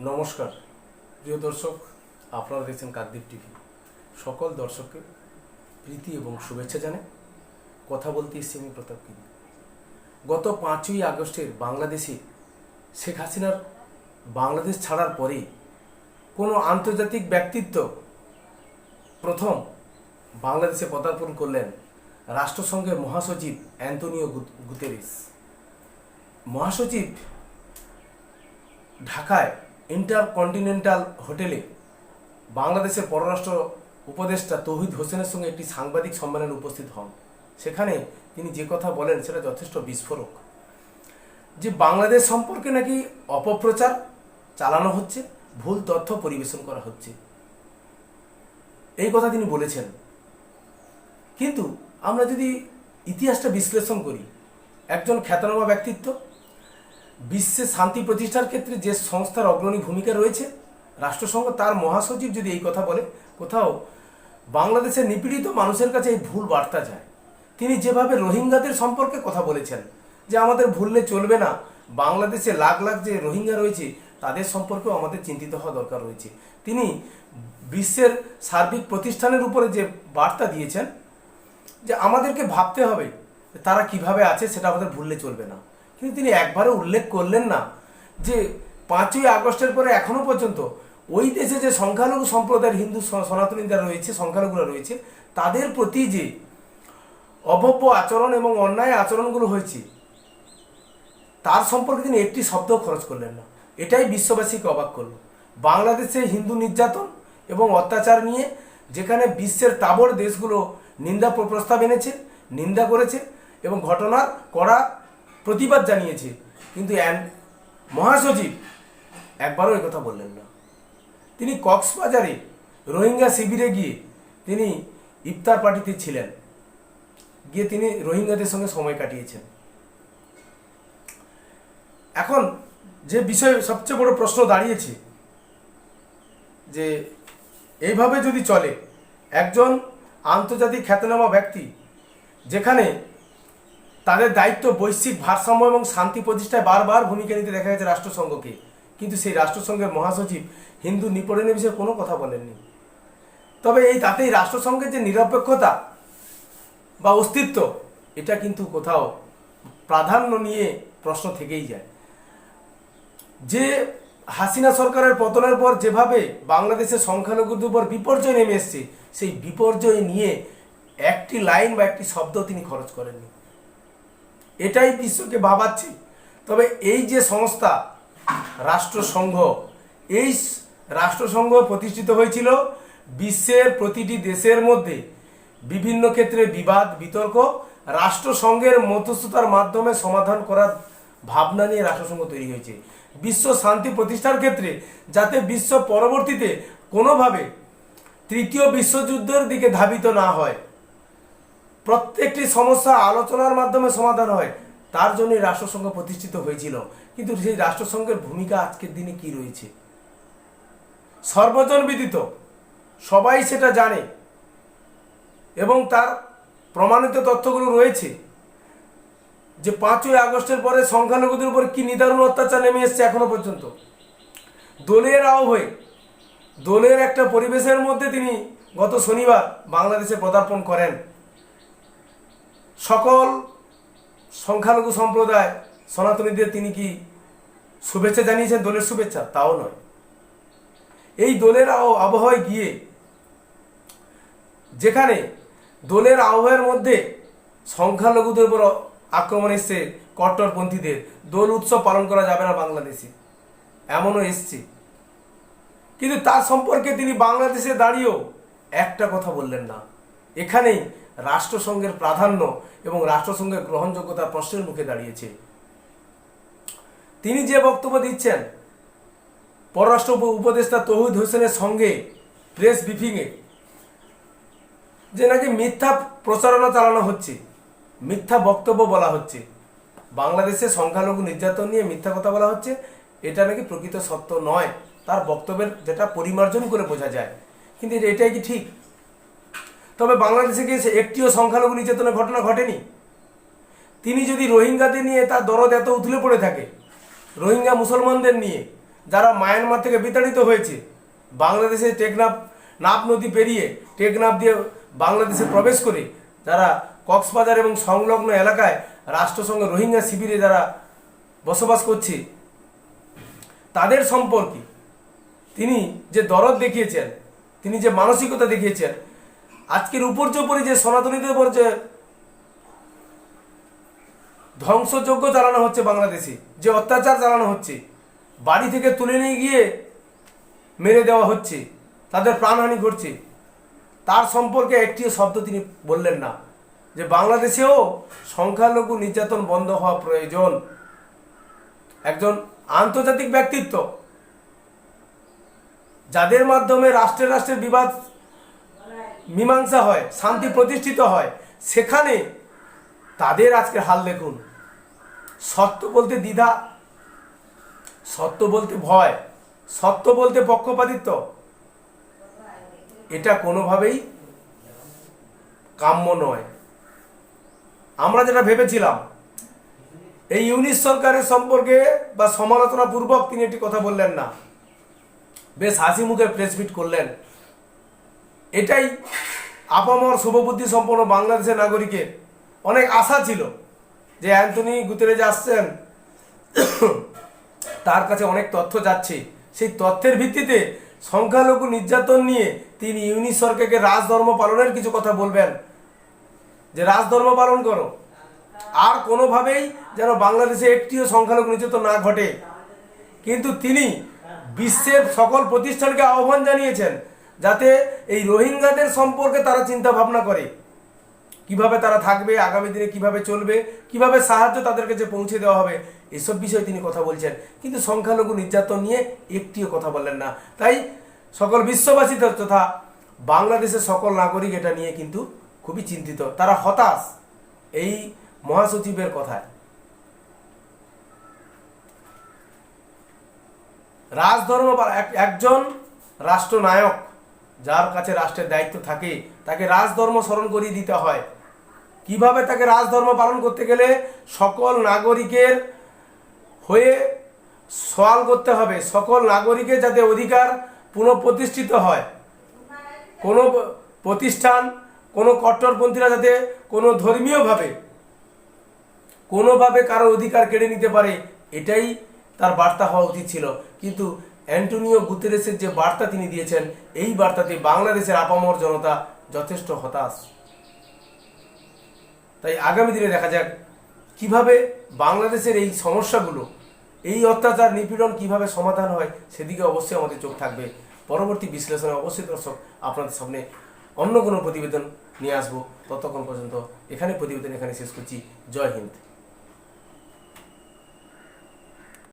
নমস্কার প্রিয় দর্শক, আপনারা দেখছেন কাকদ্বীপ টিভি। সকল দর্শককে প্রীতি এবং শুভেচ্ছা জানাই। কথা বলতে এসেছি আমি প্রতাপ কিনি। গত 5ই আগস্টের বাংলাদেশে শেখ হাসিনার বাংলাদেশ ছাড়ার পরে কোনো আন্তর্জাতিক ব্যক্তিত্ব প্রথম বাংলাদেশে পদার্পণ করলেন রাষ্ট্রসংঘের মহাসচিব অ্যান্তোনিও গুতেরেস। মহাসচিব ঢাকায় ইন্টারকন্টিনেন্টাল হোটেলে বাংলাদেশের পররাষ্ট্র উপদেষ্টা তৌহিদ হোসেনের সঙ্গে একটি সাংবাদিক সম্মেলনে উপস্থিত হন। সেখানে তিনি যে কথা বলেন সেটা যথেষ্ট বিস্ফোরক, যে বাংলাদেশ সম্পর্কে নাকি অপপ্রচার চালানো হচ্ছে, ভুল তথ্য পরিবেশন করা হচ্ছে, এই কথা তিনি বলেছেন। কিন্তু আমরা যদি ইতিহাসটা বিশ্লেষণ করি, একজন খ্যাতনামা ব্যক্তিত্ব, বিশ্বে শান্তি প্রতিষ্ঠার ক্ষেত্রে যে সংস্থার অগ্রণী ভূমিকা রয়েছে রাষ্ট্রসংঘ, তার মহাসচিব যদি এই কথা বলে, কোথাও বাংলাদেশের নিপীড়িত মানুষের কাছে এই ভুল বার্তা যায়। তিনি যেভাবে রোহিঙ্গাদের সম্পর্কে কথা বলেছেন, যে আমাদের ভুললে চলবে না, বাংলাদেশে লাখ লাখ যে রোহিঙ্গা রয়েছে তাদের সম্পর্কেও আমাদের চিন্তিত হওয়া দরকার রয়েছে। তিনি বিশ্বের সার্বিক প্রতিষ্ঠানের উপরে যে বার্তা দিয়েছেন, যে আমাদেরকে ভাবতে হবে তারা কিভাবে আছে, সেটা আমাদের ভুললে চলবে না। কিন্তু তিনি একবারও উল্লেখ করলেন না যে 5ই আগস্টের পরে এখনো পর্যন্ত ওই দেশে যে সংখ্যালঘু সম্প্রদায়ের হিন্দু সনাতনী যারা রয়েছে, সংখ্যালঘুরা রয়েছে, তাদের প্রতি যে অভব্য আচরণ এবং অন্যায় আচরণগুলো হয়েছে তার সম্পর্কে তিনি একটি শব্দ খরচ করলেন না। এটাই বিশ্ববাসীকে অবাক করল। বাংলাদেশে হিন্দু নির্যাতন এবং অত্যাচার নিয়ে যেখানে বিশ্বের তাবড় দেশগুলো নিন্দা প্রস্তাব এনেছে, নিন্দা করেছে এবং ঘটনার কড়া প্রতিবাদ জানিয়েছে, কিন্তু মহাসচিব একবারও এই কথা বললেন না। তিনি কক্সবাজারে রোহিঙ্গা শিবিরে গিয়ে তিনি ইফতার পার্টিতে ছিলেন, গিয়ে তিনি রোহিঙ্গাদের সঙ্গে সময় কাটিয়েছেন। এখন যে বিষয়ে সবচেয়ে বড় প্রশ্ন দাঁড়িয়েছে, যে এইভাবে যদি চলে একজন আন্তর্জাতিক খ্যাতনামা ব্যক্তি, যেখানে তাদের দায়িত্ব বৈশ্বিক ভারসাম্য এবং শান্তি প্রতিষ্ঠায় বারবার ভূমিকা নিতে দেখা গেছে রাষ্ট্রসংঘকে, কিন্তু সেই রাষ্ট্রসংঘের মহাসচিব হিন্দু নিপীড়নের বিষয়ে কোনো কথা বলেননি। তবে তাতেই রাষ্ট্রসংঘের যে নিরপেক্ষতা বা অস্তিত্ব, এটা কিন্তু কোথাও প্রাধান্য নিয়ে প্রশ্ন থেকেই যায়। যে হাসিনা সরকারের পতনের পর যেভাবে বাংলাদেশের সংখ্যালঘুদের উপর বিপর্যয় নেমে এসছে, সেই বিপর্যয় নিয়ে একটি লাইন বা একটি শব্দ তিনি খরচ করেননি। এটাই বিশ্বকে ভাবাচ্ছে। তবে এই যে সংস্থা রাষ্ট্রসংঘ, এই রাষ্ট্রসংঘ প্রতিষ্ঠিত হয়েছিল বিশ্বের প্রতিটি দেশের মধ্যে বিভিন্ন ক্ষেত্রে বিবাদ বিতর্ক রাষ্ট্রসংঘের মধ্যস্থতার মাধ্যমে সমাধান করার ভাবনা নিয়ে রাষ্ট্রসংঘ তৈরি হয়েছে। বিশ্ব শান্তি প্রতিষ্ঠার ক্ষেত্রে যাতে বিশ্ব পরবর্তীতে কোনোভাবে তৃতীয় বিশ্বযুদ্ধের দিকে ধাবিত না হয়, প্রত্যেকটি সমস্যা আলোচনার মাধ্যমে সমাধান হয়, তার জন্যই রাষ্ট্রসংঘ প্রতিষ্ঠিত হয়েছিল। কিন্তু সেই রাষ্ট্রসংঘের ভূমিকা আজকের দিনে কি রয়েছে সর্বজন বিদিত, সবাই সেটা জানে এবং তার প্রমাণিত তথ্যগুলো রয়েছে, যে 5ই আগস্টের পরে সংখ্যালঘুদের উপর কি নিদারুণ অত্যাচার নেমে এসছে এখনো পর্যন্ত। দলের আহ্বানে, দলের একটা পরিবেশের মধ্যে তিনি গত শনিবার বাংলাদেশে পদার্পণ করেন। সকল সংখ্যালঘু সম্প্রদায় সনাতনীদের তিনি কি শুভেচ্ছা জানিয়েছেন, দলের শুভেচ্ছা? তাও নয়। এই দলের আবহাওয়ায় গিয়ে, যেখানে দলের আবহাওয়ার মধ্যে সংখ্যালঘুদের উপর আক্রমণ এসছে কট্টরপন্থীদের, দোল উৎসব পালন করা যাবে না বাংলাদেশে, এমনও এসছে। কিন্তু তার সম্পর্কে তিনি বাংলাদেশে দাঁড়িয়েও একটা কথা বললেন না। এখানেই রাষ্ট্রসংঘের প্রাধান্য এবং রাষ্ট্রসংঘের গ্রহণযোগ্যতা প্রশ্নের মুখে দাঁড়িয়েছে। তিনি যে বক্তব্য দিচ্ছেন পররাষ্ট্র উপদেষ্টা তৌহিদ হোসেনের সঙ্গে প্রেস ব্রিফিংয়ে, যে নাকি মিথ্যা প্রচারণা চালানো হচ্ছে, মিথ্যা বক্তব্য বলা হচ্ছে, বাংলাদেশে সংখ্যালঘু নির্যাতন নিয়ে মিথ্যা কথা বলা হচ্ছে, এটা নাকি প্রকৃত সত্য নয়। তার বক্তব্যের যেটা পরিমার্জন করে বোঝা যায়। কিন্তু এটাই কি ঠিক? তবে বাংলাদেশে গিয়ে একটিও সংখ্যালঘু নির্যাতনের ঘটনা ঘটেনি। তিনি যদি রোহিঙ্গাদের নিয়ে তার দরদ এত উথলে পড়ে থাকে, রোহিঙ্গা মুসলমানদের নিয়ে, যারা মায়ানমার থেকে বিতাড়িত হয়েছে, বাংলাদেশে নাফ নদী পেরিয়ে টেকনাফ দিয়ে বাংলাদেশে প্রবেশ করে যারা কক্সবাজার এবং সংলগ্ন এলাকায় রাষ্ট্রসংঘ রোহিঙ্গা শিবিরে যারা বসবাস করছে, তাদের সম্পর্কে তিনি যে দরদ দেখিয়েছেন, তিনি যে মানসিকতা দেখিয়েছেন, আজকের উপর্যুপরি যে সনাতনীদের উপর যে ধ্বংসযজ্ঞ চালানো হচ্ছে, বাংলাদেশে যে অত্যাচার চালানো হচ্ছে, বাড়ি থেকে তুলে নিয়ে গিয়ে মেরে দেওয়া হচ্ছে, তাদের প্রাণহানি ঘটছে, তার সম্পর্কে একটিও শব্দ তিনি বললেন না যে বাংলাদেশেও সংখ্যালঘু নির্যাতন বন্ধ হওয়া প্রয়োজন। একজন আন্তর্জাতিক ব্যক্তিত্ব, যাদের মাধ্যমে রাষ্ট্রের বিবাদ মীমাংসা হয়, শান্তি প্রতিষ্ঠিত হয়, সেখানে তাদের আজকের হাল দেখুন। সত্য বলতে দ্বিধা, সত্য বলতে ভয়, সত্য বলতে পক্ষপাতিত্ব, এটা কোনোভাবেই কাম্য নয়। আমরা যেটা ভেবেছিলাম, এই ইউনিশ সরকারের সম্পর্কে বা সমালোচনা পূর্বক তিনি একটি কথা বললেন না, বেশ হাসি মুখে প্রেসমিট করলেন। এটাই আপামর শুভবুদ্ধি সম্পন্ন বাংলাদেশের নাগরিকের অনেক আশা ছিল যে অ্যান্টনি গুতেরেজ আসছেন, তার কাছে অনেক তথ্য যাচ্ছে, সেই তথ্যের ভিত্তিতে সংখ্যালঘু নির্যাতন নিয়ে তিনি ইউনিশ সরকারকে রাজধর্ম পালনের কিছু কথা বলবেন, যে রাজধর্ম পালন করো, আর কোনোভাবেই যেন বাংলাদেশে একটিও সংখ্যালঘু নির্যাতন না ঘটে। কিন্তু তিনি বিশ্বের সকল প্রতিষ্ঠানকে আহ্বান জানিয়েছেন যাতে এই রোহিঙ্গাদের সম্পর্কে তারা চিন্তা ভাবনা করে, কিভাবে তারা থাকবে, আগামী দিনে কিভাবে চলবে, কিভাবে সাহায্য তাদের কাছে পৌঁছে দেওয়া হবে, এসব বিষয়ে তিনি কথা বলছেন। কিন্তু সংখ্যালঘু নির্যাতন নিয়ে একটিও কথা বললেন না। তাই সকল বিশ্ববাসী তথা বাংলাদেশের সকল নাগরিক এটা নিয়ে কিন্তু খুবই চিন্তিত, তারা হতাশ এই মহাসচিবের কথায়। রাজধর্ম একজন রাষ্ট্রনায়ক, যার কাছে রাষ্ট্রের দায়িত্ব থাকে, তাকে রাজধর্ম স্মরণ করিয়ে দিতে হয়। কিভাবে তাকে রাজধর্ম পালন করতে গেলে সকল নাগরিকের হয়ে সওয়াল করতে হবে, সকল নাগরিকের যাতে অধিকার পুনঃপ্রতিষ্ঠিত হয়, কোনো প্রতিষ্ঠান, কোনো কট্টরপন্থীরা যাতে কোনো ধর্মীয়ভাবে কোনোভাবে কারো অধিকার কেড়ে নিতে পারে, এটাই তার বার্তা হওয়া উচিত ছিল। কিন্তু অ্যান্টনিও গুতেরেসের যে বার্তা তিনি দিয়েছেন, এই বার্তাতে বাংলাদেশের আপামর জনতা যথেষ্ট হতাশ। তাই আগামী দিনে দেখা যাক কিভাবে বাংলাদেশের এই সমস্যাগুলো, এই অত্যাচার নিপীড়ন কিভাবে সমাধান হয়, সেদিকে অবশ্যই আমাদের চোখ থাকবে। পরবর্তী বিশ্লেষণে অবশ্যই দর্শক আপনাদের সামনে অন্য কোনো প্রতিবেদন নিয়ে আসবো। ততক্ষণ পর্যন্ত প্রতিবেদন এখানে শেষ করছি। জয় হিন্দ।